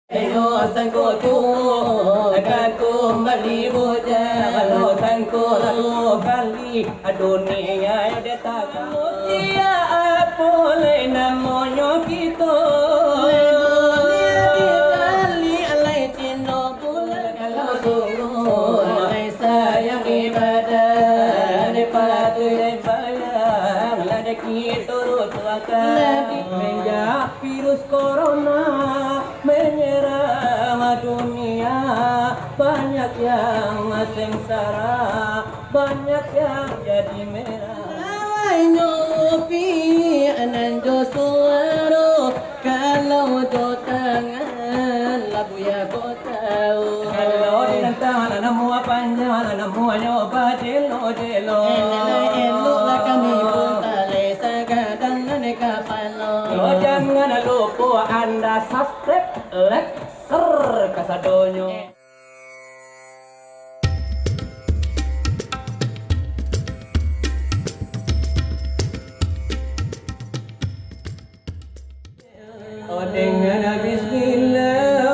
Disangko tu akan kumbali bujang, kalau sangko lalu kali dunia ada takambang. Apa le namonyo Kito kalau sungguh alai sayang ibadah dipatuhi bayang lada Kito rusuahkan menjak virus corona menyerang dunia, banyak yang sengsara, banyak yang jadi merah. Nyopi ananjo suaro kalau do tangan labu ya kau tahu. Kalau di tangan namu panjang namu nyoba jelo jelo. Elok lah kami pun tale sagadan neka palo. Jangan lupa anda subscribe, like, share kasadonyo. Dengan bismillah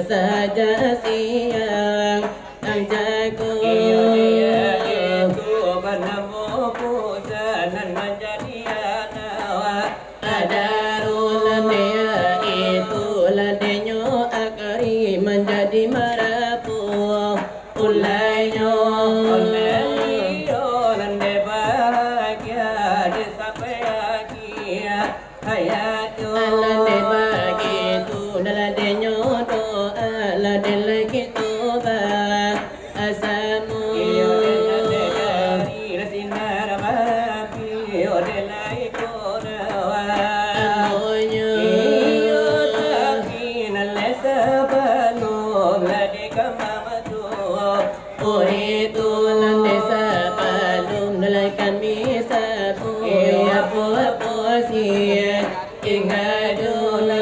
saja siang ang jago menjadi marapu ulainya lande bahagia sampai akhir hayatu lande bagi tu lande doa lande lagi tu ba asamu sinar barapi odelai korawa namonyo Ingat dulu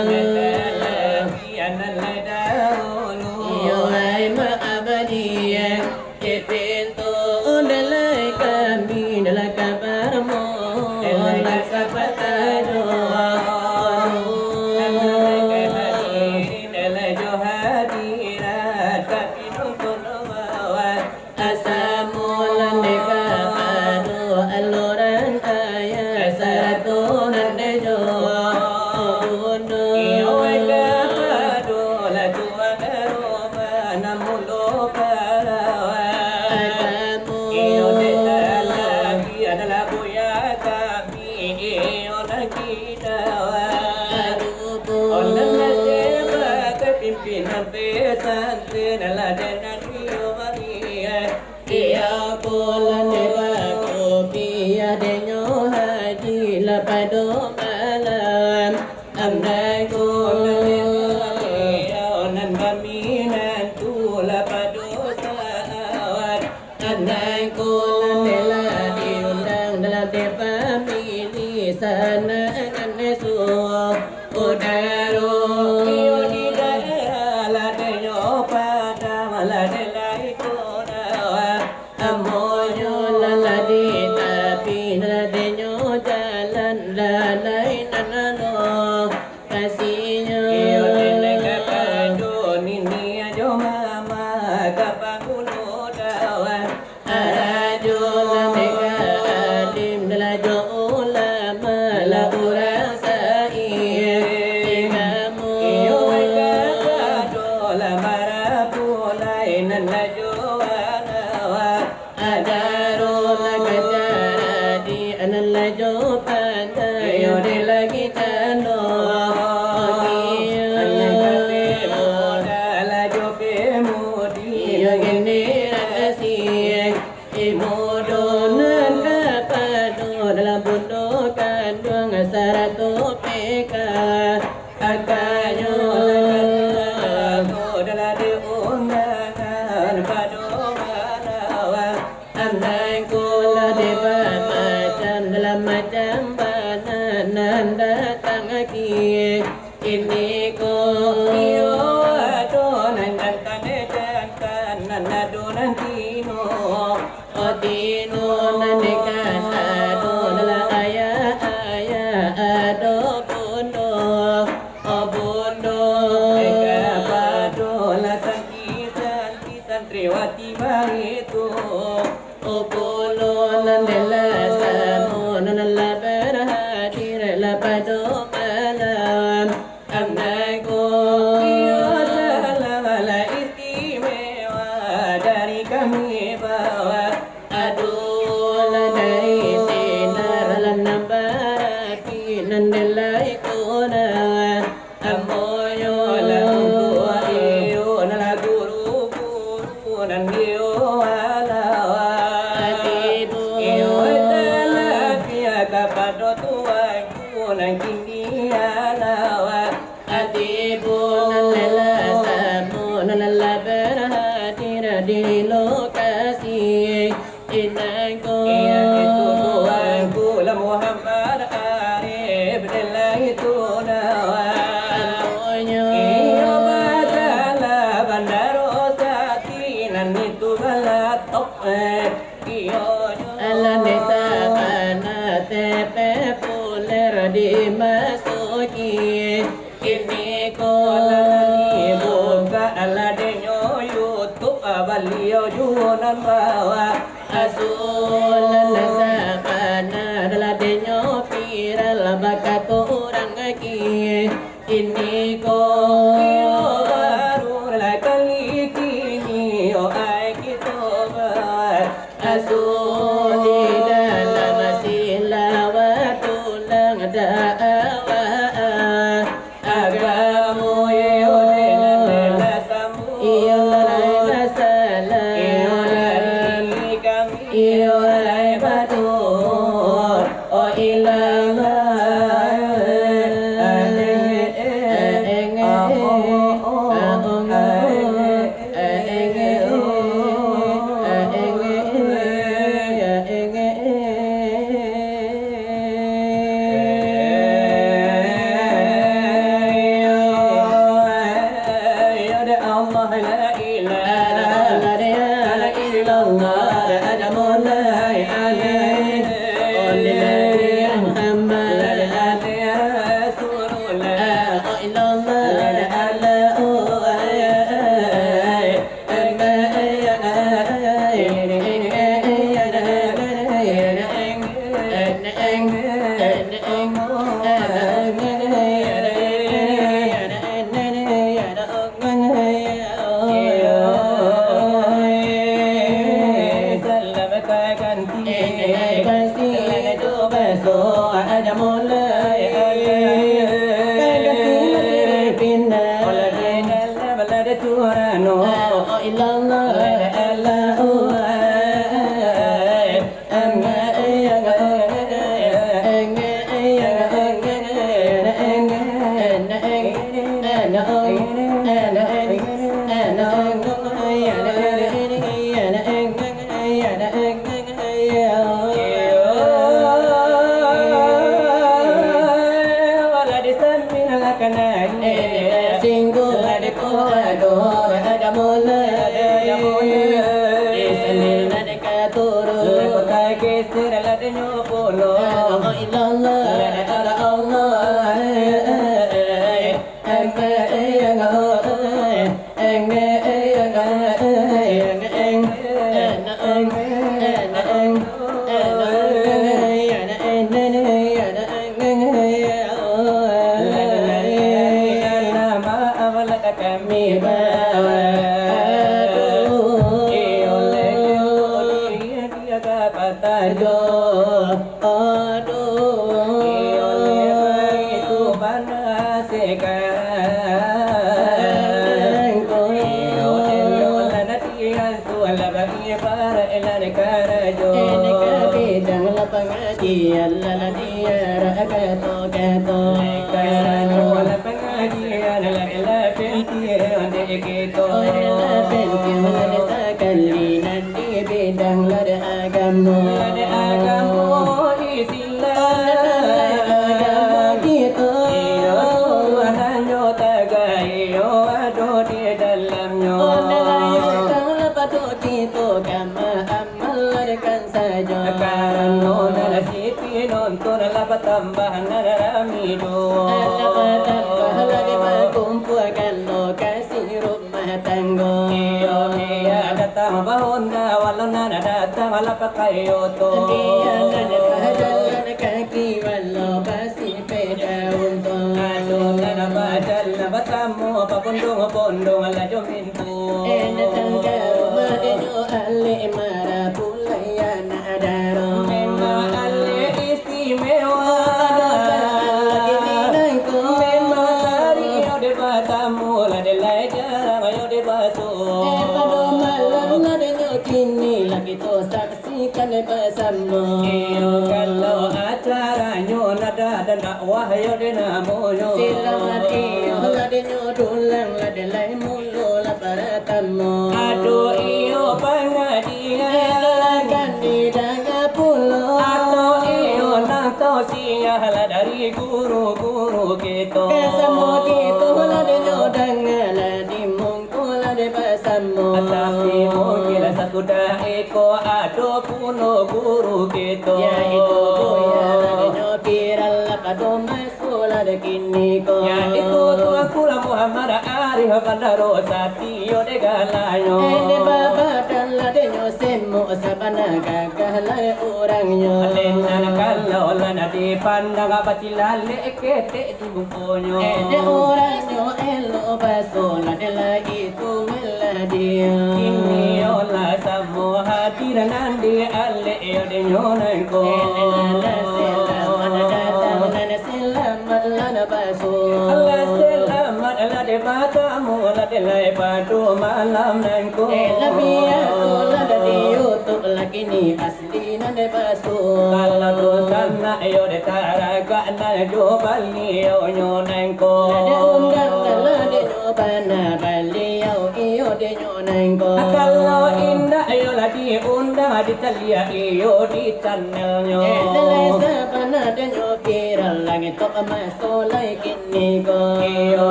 Iya bulan dewa kopi adanya haji lapado malam amdai nan baminan tu lapado salawat andai dela diundang dalam famili sana nesu udaro di daerah ladenyo pada maladelai namonyo laladi tapi nadenyo jalan lalai nanano kasihnya iyo denega kado nini ajo mama kapanguno dawan arajo lamega adim dalajo ulama la urang sai igamu iyo kado la marapulai nanajo Darul Kejaradi analajo pandai ode lagi tano lajo pemudi generasi imodonan kapado dalam bundo kandung saratu peka agamo dalam diundangan pado andai kula dewa macam dalam macam bananan datang lagi ini ko iyo adonan jantan adonan tino tino nandekan adonan ayah ado bundo bundo eka padola santi santriwati baritu Opolo nandela samo nanala berhadir lapado malam andai ko salam istimewa dari kami bawa adulah dari sinar Dulang Barapi nandela ikona amoyo tua iyo nala guru nandio kapado tuai punan kini alawa adibu nalla samu nalla berhadir di lokasi inangku itu tuanku la Muhammad Arif delahi tunawa namonyo iyo batala bandaro satinan itu balatok iyo ala desa tepe puler dimasuki ini kolani buka aladenyo YouTube abalio jualan bawa asulan sabana aladenyo viral wakatu orang lagi ini ko baru kali kini oh ai Kito asul di dalam Selawat Dulang agamo yo denela samu iyo lai salam iyo lai kami iyo lai batur o ilang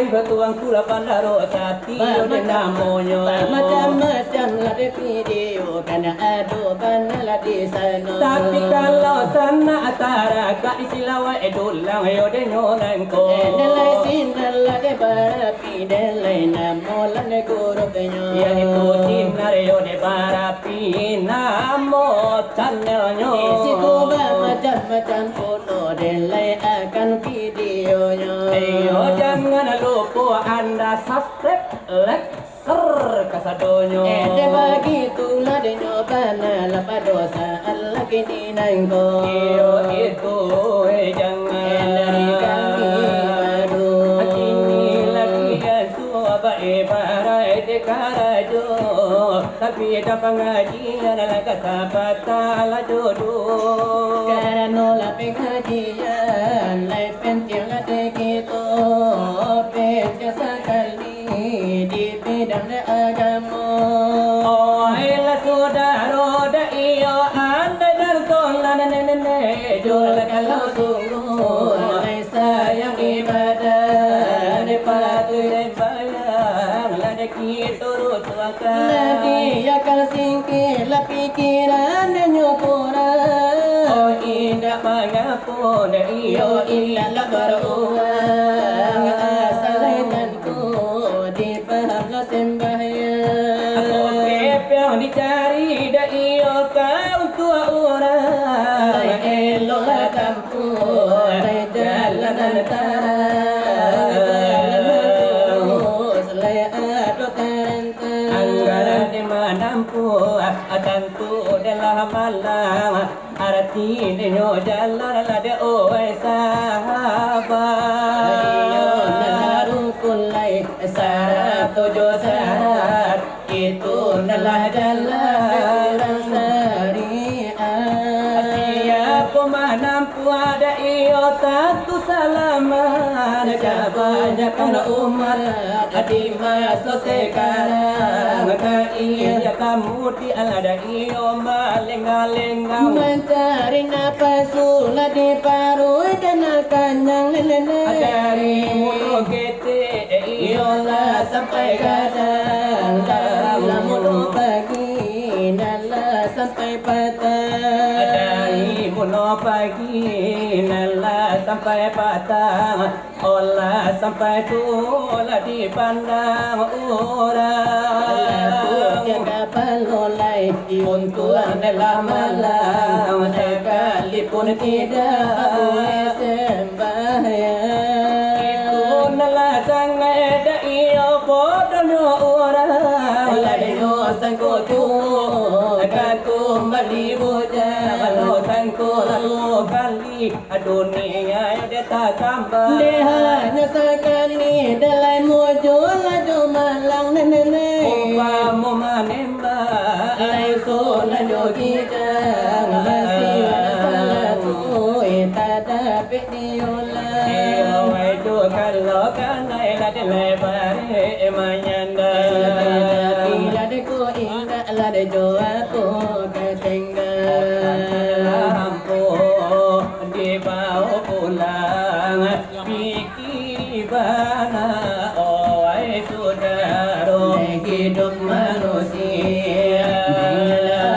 Arif tuang kula pandaro sati namonyo macam-macam lah di video karena adu lah di sana. Tapi kalau sana taraga Selawat Dulang nangko Dulang Sinar Barapi delai namolan Grup-nyo yaitu Sinar Barapi namo channelnyo isiku macam-macam foto delai akan videonya. Ayo jangan lupa Anda subscribe, like, share kasadonyo. Begitulah denyo bana lapa dosa Allah kini nangko. Iyo itu jangan dari kami baru kini lagi suap ibarat karajo tapi ada pengajian kesempatan la jodoh karena la pengajian lai penting ada Kito pecah sekali di bidang agamo oh ila saudara da iyo anda dan tolan nene jual kalau sungguh lai sayang ibadah nepatu bayang lada Kito rusuahkan lagi akal singkir la pikiran dan nyukuran oh indah mengapun iyo illa la beruang asal Tantu di paham la sembahyang aku yang dicari dah iyo kau tua orang elok la kampung jalan antara anggaran di manampu Tantu dalam malam arti denyo jalan lada oi sahabat iyo naru kulai syarat tujuh syarat itu adalah jalan syariat siapa manampu ada iyo Tantu salaman kebanyakan umat di masa sekarang iya kamu di alada iyo maling-aling mencari nafas sulah di paru dan kanyang lelene dari mulut gete iyo lah sampai kadang dalam mulut pagi nala sampai petang dari mulut pagi nala sampai petang olah sampai tulah dipandang orang jaga palolai untuk dalam malam sekalipun tidak boleh sembahyang itu nalah sangaik da iyo bodohnya orang lainnya sangko kumbali bujang kalau sangko lalu kali dunia dia takambang dia hanya sekali dalam mujur laju malang nenek umpamu menembak lai solan jogijang masih salatu tak dapat diolah itu kalau kanai lada lebar manyanda bila deku ingat lada jo aku ketinggal lampu dibawa pulang pikir bana oh saudara hidup manusia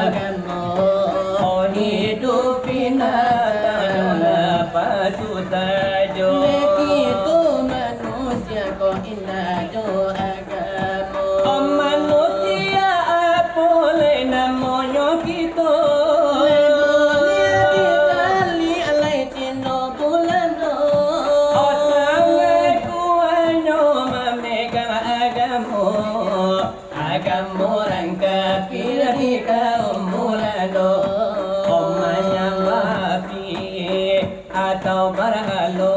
agamo hidup binatang apa susah jo itu manusia kok indah jo agamo manusia boleh namonyo Kito kali alai cino bulando taguahnyo mamegang agamo orang kafir di kaum bulando omanya babi atau barangalo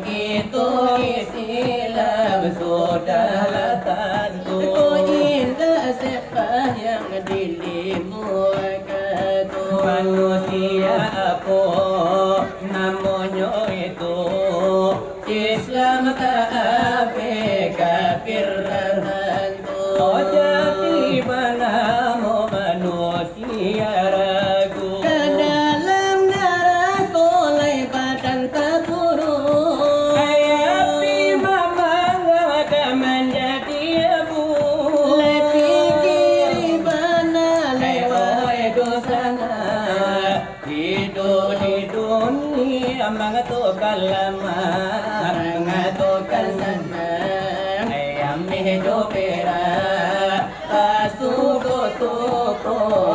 Kito Islam sudahlah Tantu ko indah sepanjang di limo wakatu manusia apa namonyo itu Islam tak ape kafir Tantu oh jadi banamu manusia ragu ke dalam darahku lai badan tak turun ayapi mamang akan menjadi abu lai pikir bana lewat dosana hidup di dunia mengatukan lama mengatukan senang ayam hidup berat suko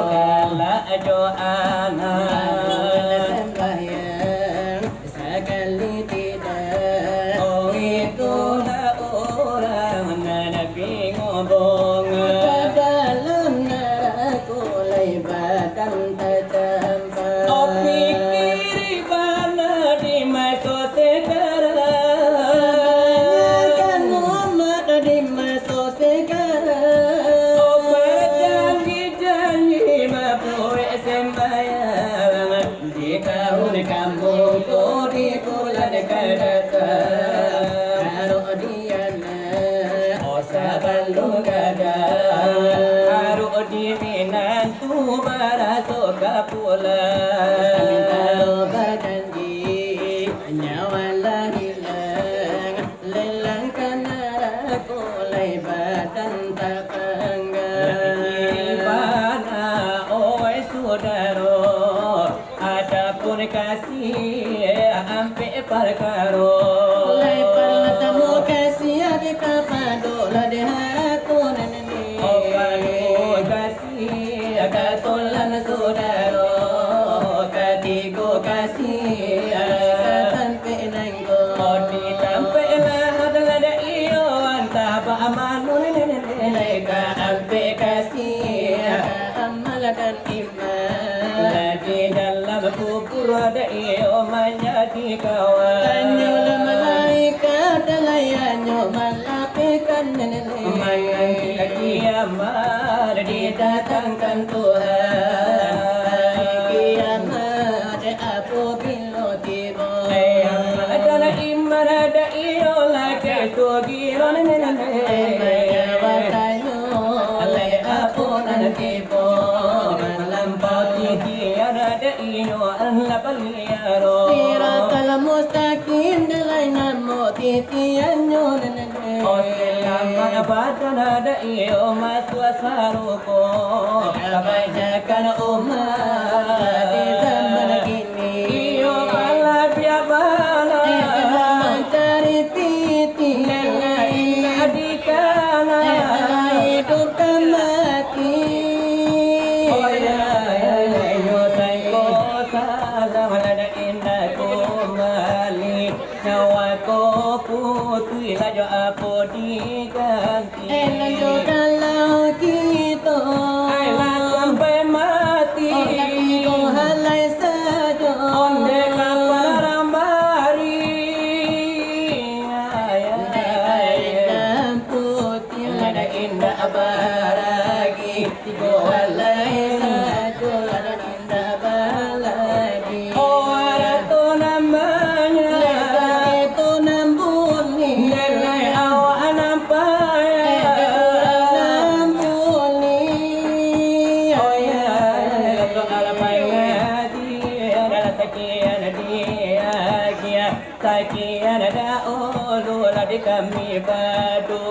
galak jo anak sembahyang sekali tidak oh itulah orang nabi ngomong ke dalam naraku lai badan tercampur oh pikir bana di masa sekarang kan umat di sebelum gagal Haru diminantu baraso kapulang Kalau berjanji nyawalah hilang lelang karena aku badan tak Ibana oi saudaro adapun kasih ampe perkaro Lai perlatamu kasih adik kapado lade haraku neneni Opanu kasih katolan saudaro katigo kasih katampe nangko Odi tampe lah ada iyo antah ba amanu nene ka ampe kasih amal dan iman Lagi dalam kubur ada iyo menjadi kawan Tanyo malaikat dalayanyo malapikan neneni Menanti kiamat didatangkan Tuhan kiamat apabila tiba Adalah iman ada iyo lagi sugiro nene watanyo Alai apunan kibo melampau tiada ada iyo Allah baliaro Siratal mustaqim dalai namo titianyo nenene Oh selama badan ada iyo maswasaruko kebanyakan umat di zaman kini iyo bala biabala mencari titi adikana hidup dan mati Oh ya yo sangko salam ada indah kumbali nyawako putih lajo apo diganti Elayo kalau kita Ailah sampai mati Kito halai saja Onde kapan rambari Hitam putih Ada indah baragi Tiga halai saja Ada indah balagi Oh itu namanya Lesa itu nambuni Nenai awak nampaya nambuni Oh ya soal pangadi adalah sekian dia sekian ada ulu ladi kami padu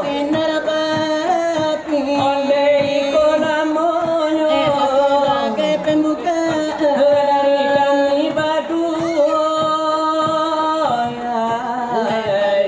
Sinar Barapi Onde iko namonyo sebagai pembuka dari kami padu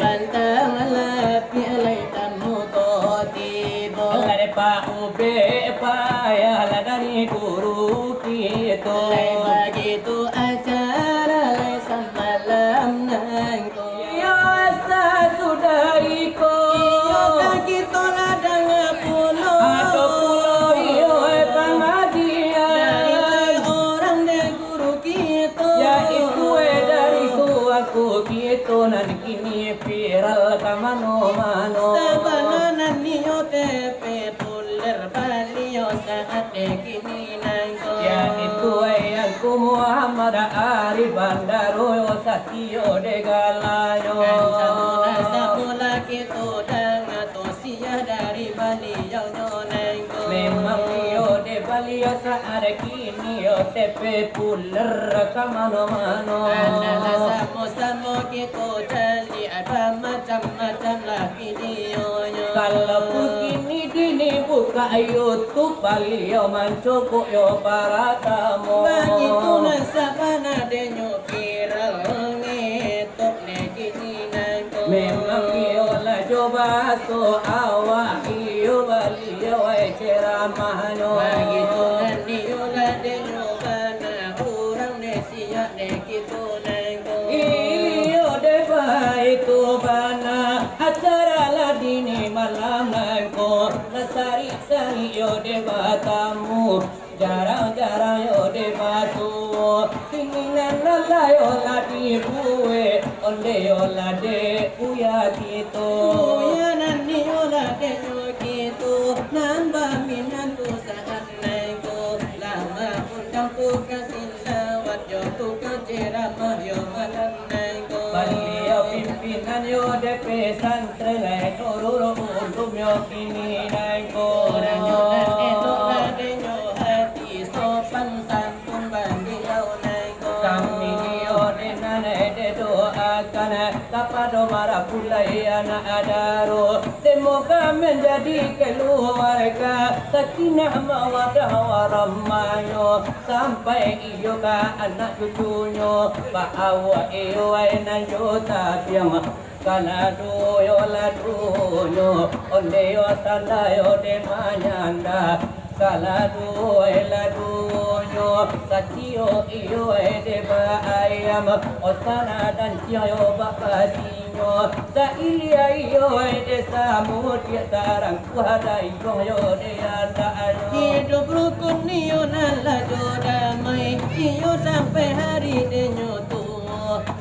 pantang lapi alai tamu kotibo Lade pa ube payah dari guru kita Lai begitu acara lai semalam nangko Ya asa sudah iko Iyo kaki tola dengan pulau Atau pulau iyo pangadian Dari orang deh guru kita Yaitu dari aku gitu nanti kini viral kamano-mano Sabananan niyo tepe puler balio saat kini nangko Yaitu aku Muhammad Arif Bandaro Satyo de Galayo Sabuna sabula kita dengan tosia dari balio nangko Memang yo de Balio saat kini yo tepe puler kamano-mano Adalah samo-samo kita jali ada macam-macam lagi dionya Kalau begini dini buka YouTube Balio mancukuk yo para tamu Begitu nasabana denyo viral ngetok negini nangko Memang yo lah coba so awak yo Balio ceramahno Begitu nanti yola denyo bana kurang desia nekitu nangko Iyo deba itu bana acara ladini malam nangko Nasari-sari yo deba tamu Jarang-jarang yo deba tuwo Tinginan nala yo ladi buwe Onde yo lade uya gitu Uya nanti yola denyo kitu nambah minantu saat nangko Lama undang tu kasih lawat yo tu kaceramah yo malam nangko Beliau pimpinan yo DP santren DARUL'ULUM yo kini naiko. Ranyonan elok ladenyo hati sopan santun beliau naiko. Kami yo denan doakan kepada para pulai anak daru. Semoga menjadi keluarga sakinah mawaddah warahmah sampai iyo ke anak cucunya. Bahawa iyo nan juta tiang kanado yo ladunyo onde yo sanda yo de manyanda kalado ladunyo satio iyo de baayam osana dan tiyo bakasinyo sa ilia iyo de samudia sarang kuhada yo de anda hidup rukun niyo nalajo damai iyo sampai hari denyo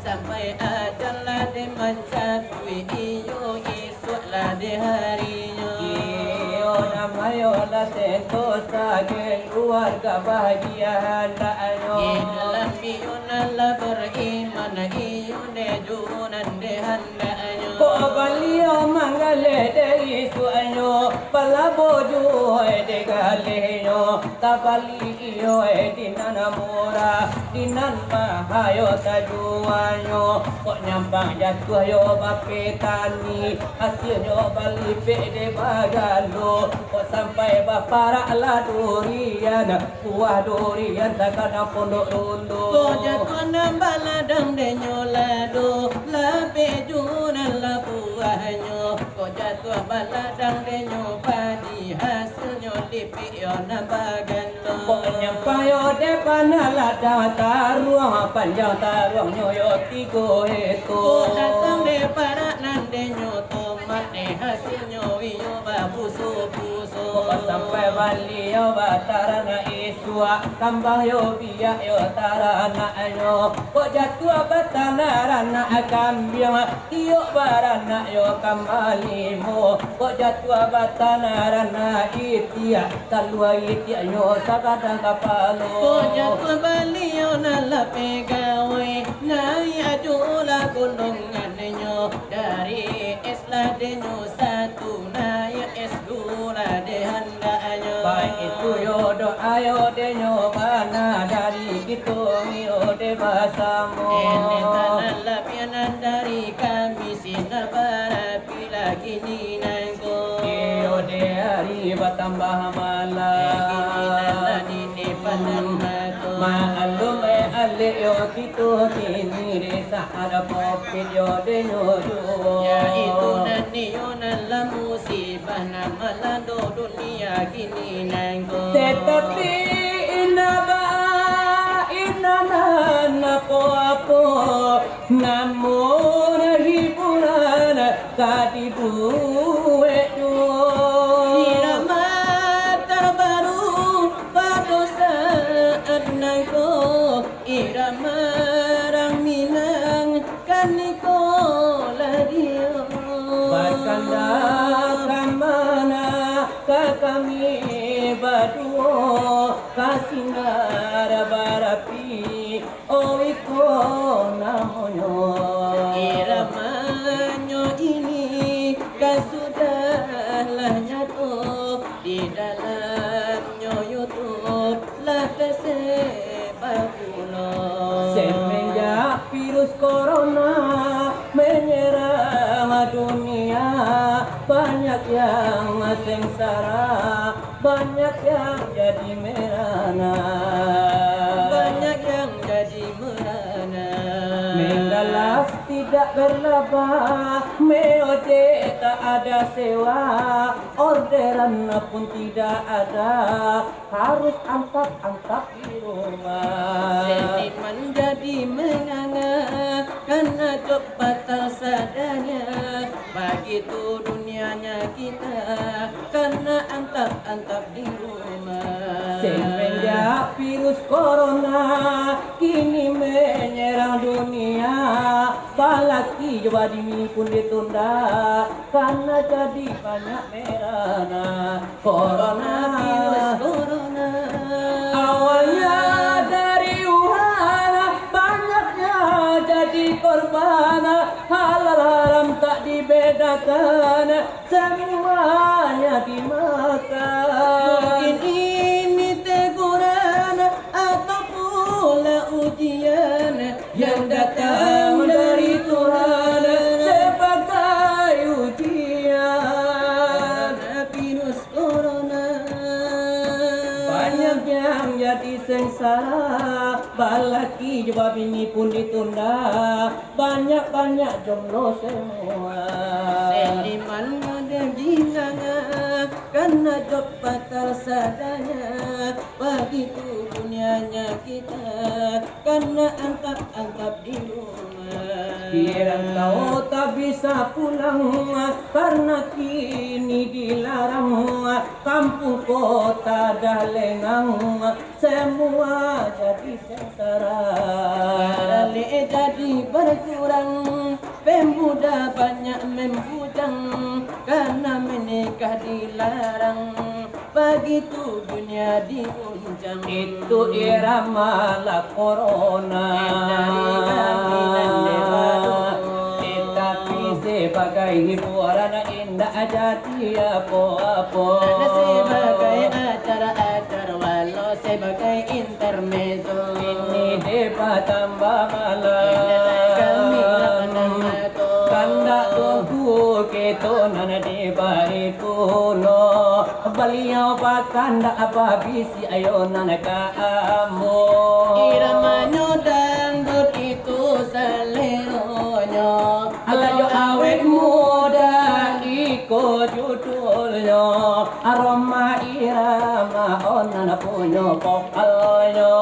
sampai ajal lade mencakui iyo esok lade harinya. Iyo namayo la sentosa keluarga bahagia hendaknya. Dalam iyo nala beriman iyo nejunan de hendaknya. Kok beliau manggale de isuanyo pala bojo de galenyo tabali iyo dinan murah dinan bahayo tajuanyo kok nyampang jatuh yo bapetani hasilnya bali de bagalo kok sampai bapara la durian buah durian sakana pondok rondo kok jatuh nambaladang de nyolado labe junan la buahnya kok jatuh baladang de nyopadi hasilnya dipiyo nambagalo kok nyampang yo depan ladang taruang panjang taruangnya yo tigo itu kok datang de para nande nyoto mate hasilnya iyo babuso-buso kok sampai bali yo batarana isua tambah yo biak yo tarana yo kok jatuh batanarana kambing tiok barana yo kembali mo kok jatuh batanarana itia talua itia yo sakadang kapalo kok jatuh bali yo nala pegawe nai ajulah gunungan nyo dari esla denyo satu nai es gula de handaknya baik itu yo doa yo denyo mana dari Kito yo de basamu ini tanah lapianan dari kami Sinar Barapi lagi ni nangko yo de hari bertambah malam ini pandang mako maalum ale yo Kito kini resa ada popit yo denyo ya itu nani yo nala musibah nama lando dunia kini nangko tetapi inaba inana po namun hiburan kadibu irama terbaru pada saat nangko irama rang minang kaniko ladio Bakanda kamana kami berdua Kesinar Barapi oh iko namonyo iramanyo ini kasudahlah nyatu di dalamnya YouTube lah kesepakulo semenjak virus corona menyerang dunia banyak yang sengsara banyak yang jadi merana banyak yang jadi merana mendalas tidak berlaba meode tak ada sewa orderan pun tidak ada harus angkat di rumah sentimen jadi menganga karena job batal sadanya begitu dunianya kita karena antap di rumah semenjak virus corona kini menyerang dunia balaki jadi pun ditunda karena jadi banyak merana corona awalnya dari Wuhan banyaknya jadi korban dimakan, semuanya dimakan. Mungkin ini teguran atau pula ujian yang datang dari Tuhan sebagai ujian. Virus corona Banyak yang jadi sengsara, balaki jawab ini pun ditunda. Banyak-banyak jomblo semua. seniman ada jinanya karena job batal sadanya. Begitu dunianya kita karena angkap-angkap di rumah. Kira kau tak bisa pulang karena kini dilarang. Kampung kota dah lengang, semua jadi sengsara. Balik jadi berkurang, pemuda banyak membujang karena menikah dilarang. Begitu dunia diuncang, Itu irama la corona. Tetapi sebagai hiburan indah jadi apa-apa. sebagai acara-acara walau sebagai intermezzo. Ini debat tambah Kami malam. Kanda tunggu Kito nana di bari kuno. Beliau bakanda apa bisi ayo nana kamu. Iramanya dangdut itu seleronya. Alayo awet muda ikut judulnya. Aroma irama onan punya vokalnya.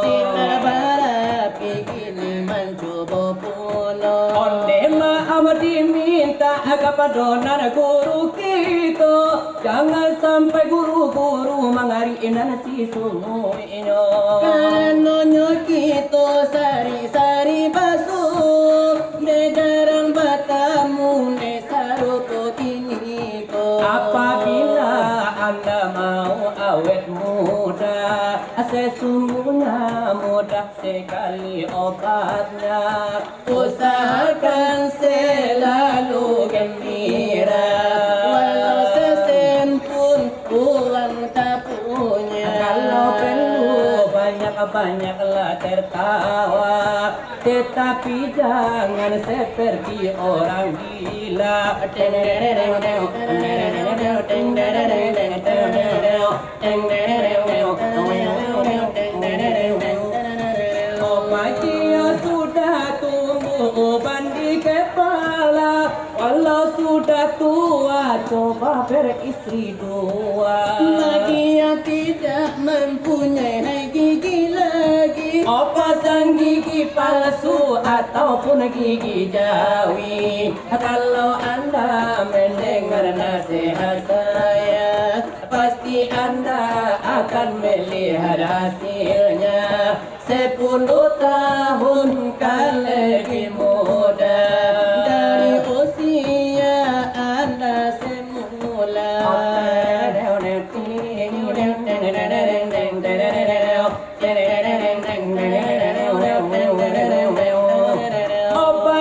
Sinar Barapi kini mencoba pulau. Onde maaf diminta kepada guru kita. Jangan sampai guru-guru mengariin siswanya. Kanonyo kita sari-sari basuh, de jarang batamu de saruko tiniko. Apabila Anda mau awet muda, sesungguhnya mudah sekali obatnya. Usahakan selalu gembira, walau sesen pun uang tak punya. Kalau perlu banyak-banyaklah tertawa, tetapi jangan seperti orang gila. Dia sudah tumbuh ban di kepala, walau sudah tua coba beristri dua. Bagi yang tidak mempunyai gigi lagi, Pasang gigi palsu ataupun gigi jawi. Kalau Anda mendengar nasihat saya, pasti Anda akan melihat hasilnya. 10 tahun kan lebih muda dari usia Anda semula.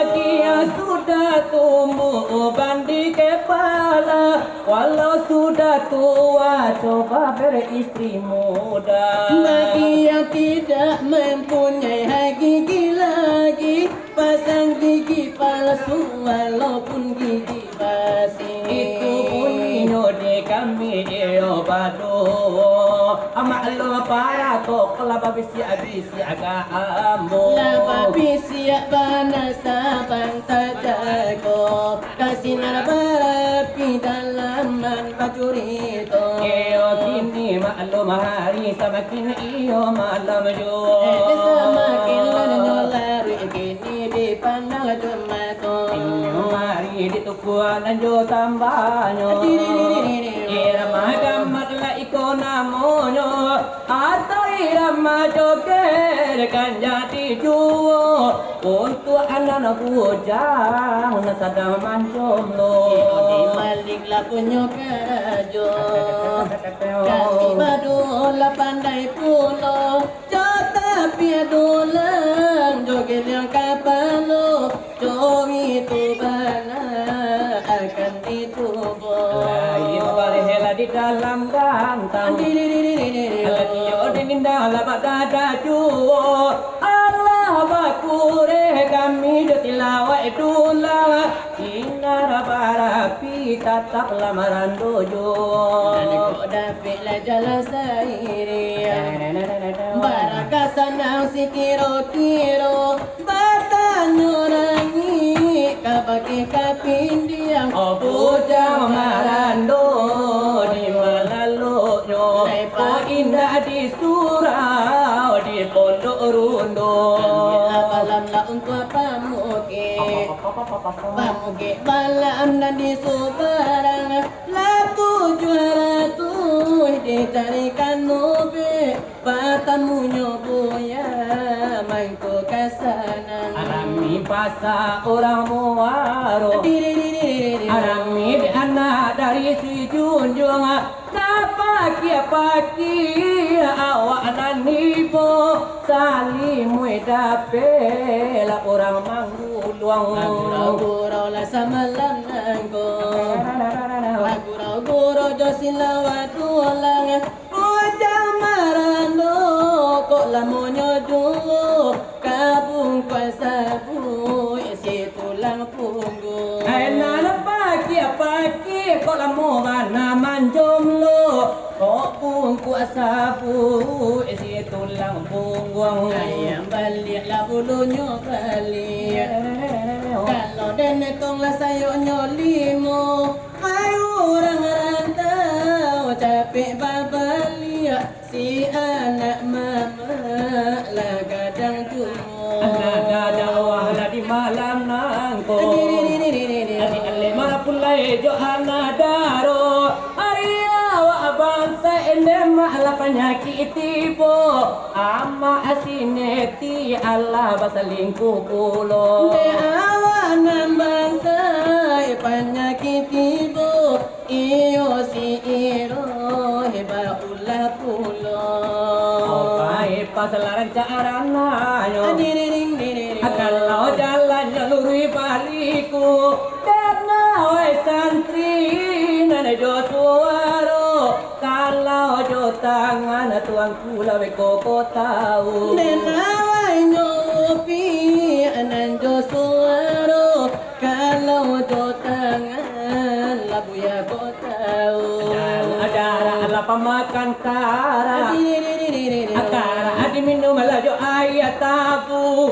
Dia sudah tumbuh ban di kepala, walau sudah tua coba beristri muda. Bagi yang tidak mempunyai gigi lagi, pasang gigi palsu walaupun gigi basi. Itu bunyinya di kami iyo bado. Amak para tok laba bisi abisi agamo. Laba bisi bana sabang tajago, Kesinar Barapi dalaman pacurito. Iyo kini maklum hari semakin iyo malam jo. Semakin lanyo lari kini dipandang jumato. Iyo mari ditukuan jo tambahnya. Irama gamat la iko namonyo, atau irama joger kan jadi juo. Untuk anak bujang sadam manjomlo. Di malik lakunyo kajo, kami badola pandai pulo, jota piadolang joget yang kapalo, jo itu bana dalam gantang Kio di dalam dada juo Allah bakure kami di Selawat Dulang Sinar Barapi tatap lamaran dojo Kok dapatlah jalan sairi Barakah sanang si kiro-kiro Batanya rangi Kapake kapindiang bujang marando di malalonyo indah di surau di pondok rundo malam la untuk pamuke malam dan di subarang laku juara tuh dicarikan nobe patamunyo buya main ke kasanan alami pasa orang muaro alami di anak dari si junjung pagi awak nanibo salimu dape la orang mangguluang gurau la samalam nanggo gurau jo Selawat Dulang bujang marando kok lamonyo dulu kabung kuasa bu isi tulang punggung enak pagi kok lamu mana manjomlo kok pungku asabu isi tulang punggung ayam balik lah bulunya balik kalau denetong lah sayurnya limo hai orang rantau capek babalik si anak mama lah gadang jumo anak wahla di malam nangko mana pulai Johana daro Aria wa bangsa ende malah penyakit tibo ama asineti Allah basalingku pulo de awanan bangsa penyakit tibo iyo si iro heba ulah pulo Opai pasalaran carana yo kalau jalannya lurui baliku Wai santri nana jo suaro kalau jo tangan tuang kula we koko tahu nena wai nyopi anan jo suaro kalau jo tangan labu ya ko tahu adara ala pamakan kara akara adi minum ala jo ayat tabu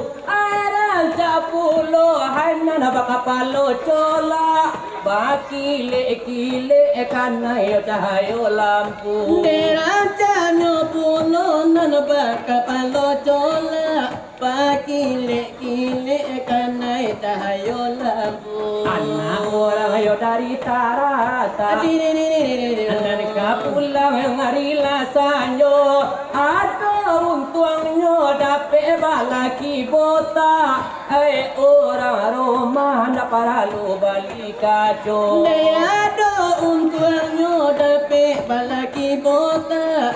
Capulo hana na bakapalo chola bakile kile kanay tayo lampu Derajano pulo nana bakapalo chola bakile kile kanay tayo lampu anak orang ayo dari tarata anak kapulang ngarila sanyo atau untuangnya dape balaki bota orang Roma na paralu balik kaco Neado untuangnya dape balaki bota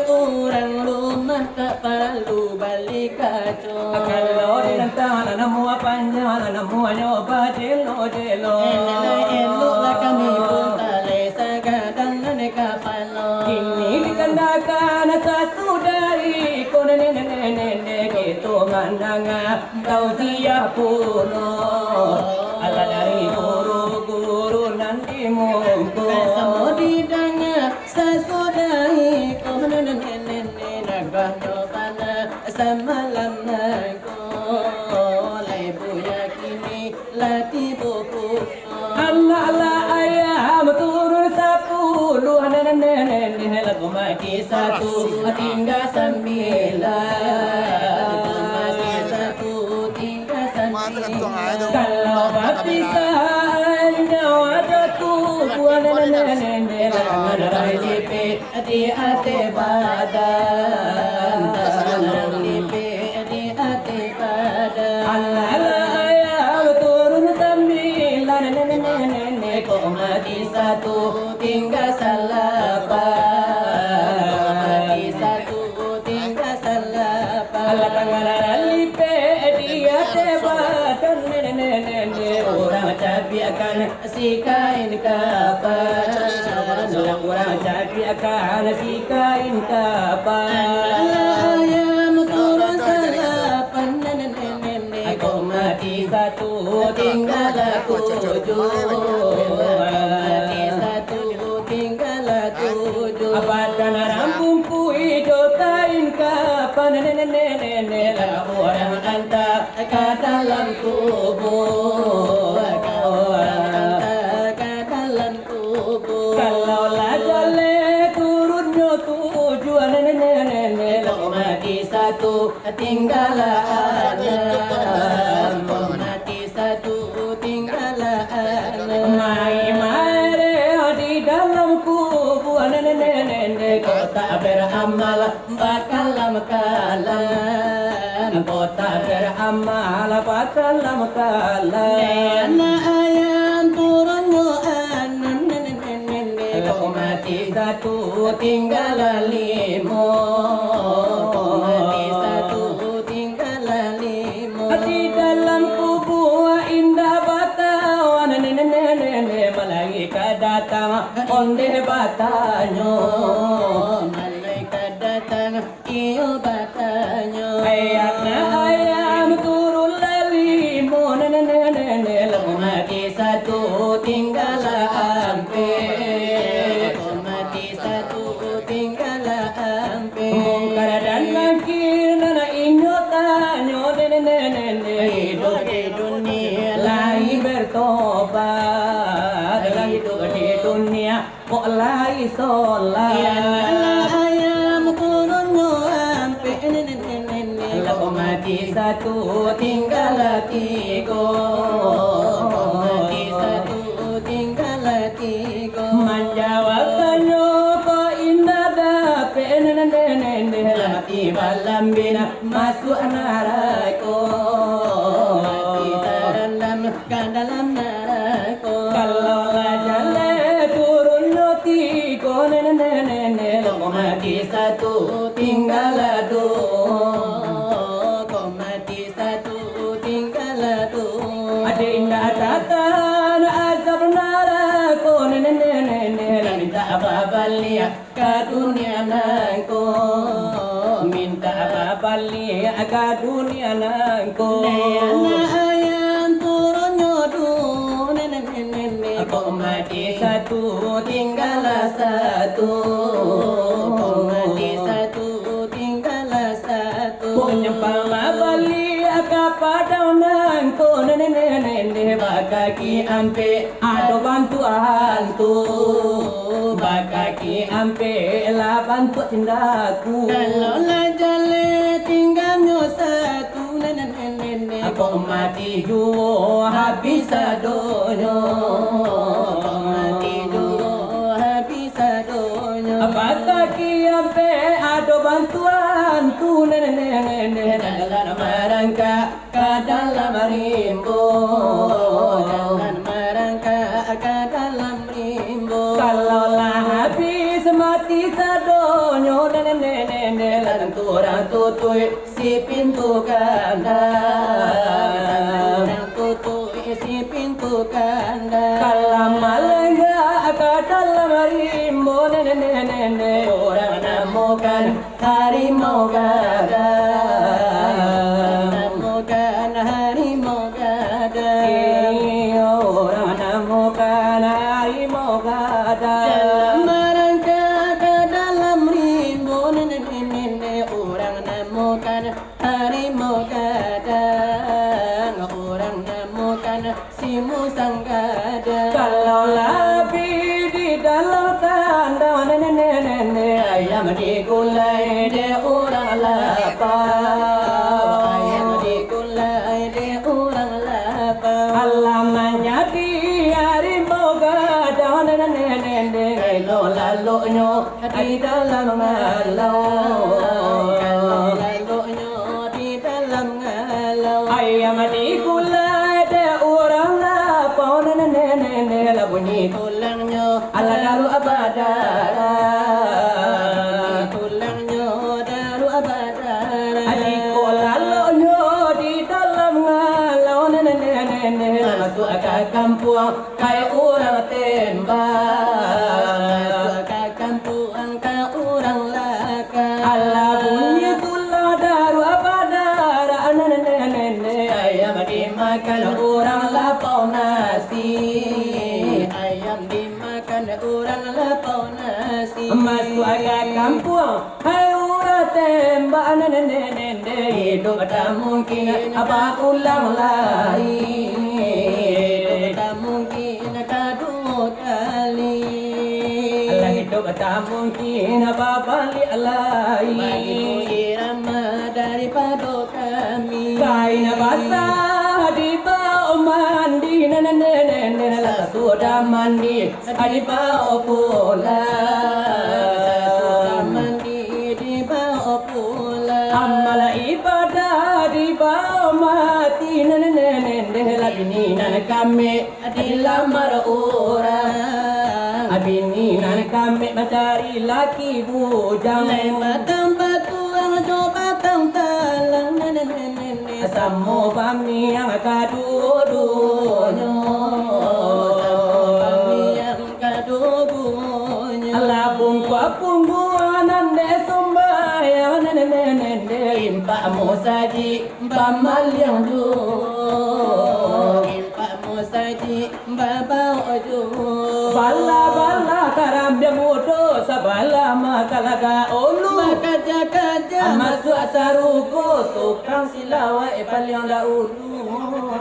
orang Roma tak paralu balik kaco kalau dinantang namu panjang namu nyoba jelo elok lah kami bota lesa gadang neka palo ini dikandakan sasudari ko nene Kito mandanga tau siap puno ala dari guru nanti mungko Samo di danga sasudai ko nene nagahyo pana samalam nako lebu yakini lati boku ala ayam turun 10 nene lagu mati 1 tinggal 9 kalau baptisan nyawa jatuh buan nene lipe di ate badan lipe di ate badan ala ayam turun 9 nene kok mati 1 tinggal 8 mati 1 tinggal 8 ala tangan lipe di ate badan nene orang cabi akan si kain kapan orang akan si kain kapan. Ayam turun salapan nenek Aku mati satu tinggal aku mati satu tinggal tujuh. Apakah rambungku hijau kain kapan nenek orang hantar ke dalam kubur. Kalau lajale turunnya tujuan nenek mati satu tinggal Mati satu tinggal mai di dalam kubur nenek kau tak beramal bakalam kalam kau tak beramal bakalam kalam. ayam turunnya Kau mati satu tinggal limo. mati satu tinggal lima. Di dalam kubur indah batawan nenek malaikat datang onde batanyo. Malaikat datang iyo batanyo. Ayam turun limo nenek mati satu tinggal ampe. Mati satu tinggal ampe. Mungkar dan nakir nana inyo tanyo nenek hidup di dunia lagi bertobat, lagi hidup di dunia kok lagi sholat. Ayam turunnya ampe nenek. Kau mati satu tinggal tiga. Mati satu tinggal tiga. Menjawabkannya kau indah dapat nenek mati malam bina masuk neraka. Mati dalam neraka. Kalau lajale turunnya tiga nenek mati satu tinggal dua. Kau mati satu tinggal dua. Ada indah tatan azab neraka nenek minta apa balik ke dunia nangko. Minta apa balik ke dunia nangko. Ayam turunnya dua nenek. Kau mati satu tinggal satu. Kau mati satu tinggal satu. Kau nyempang balik kepada nangko nenek bakaki ampe ado bantuan tu. Bakaki ampe lah bantu tindaku. Kalau lajale tinggalnya satu nenek. Kau mati jua habis adonyo. Kau mati dua habis adonyo. Bakaki ampe ado bantuan tu nenek dalam merangka ke dalam rimbo. Jangan merangkak ke dalam rimbo. Kalau lah habis mati sadonyo nenek lan turang tutui si pintu kandang. Orang tutup isi pintu kandang. Kalau malangga ke dalam rimbo nenek orang namokan harimau gadang. Namokan harimau gadang. Orang namokan harimau gadang. Jangan merangkak ke dalam rimbo nenek. Orang namokan harimau gadang. Orang namokan si musang gadang. Kalau lebih di dalam kandang nenek ayam digulai de orang lapar. Ayam digulai de orang lapar. Alamannya di harimau gadang nenek lalu-lalunya di dalam ngalau. Lalu-lalunya di dalam ngalau. Ayam digulai de orang lapar nenek bunyi Tulangnya ala daru abadara. tulangnya daru abadara. Adikku lalunya di dalam ngalau nenek masuk ke kampung kayak orang tembak. Masuk ke kampung Mana orang lapau nasi Masuk agak kampung hai urat tembak nende hidup tak mungkin apa ulang lagi tak mungkin tak dua kali Allah hidup tak mungkin apa balik lagi bagimu irama daripada kami kain basah di bawah mandi nene sudah mandi di bawah sudah mandi di bawah pulang amal ibadah di bawah mati nene lagi ni nan kami dilamar orang abini nan kami mencari laki bujang batang batuang coba tang talang nene samo pami yang kadudunya Allah pungguanan de Sumbayang nene impak musaji pamal yang du impak musaji babau ojo bala karam dia mudo sabala makalaga ulu kaja masuk saruko tukang silawat paling dahulu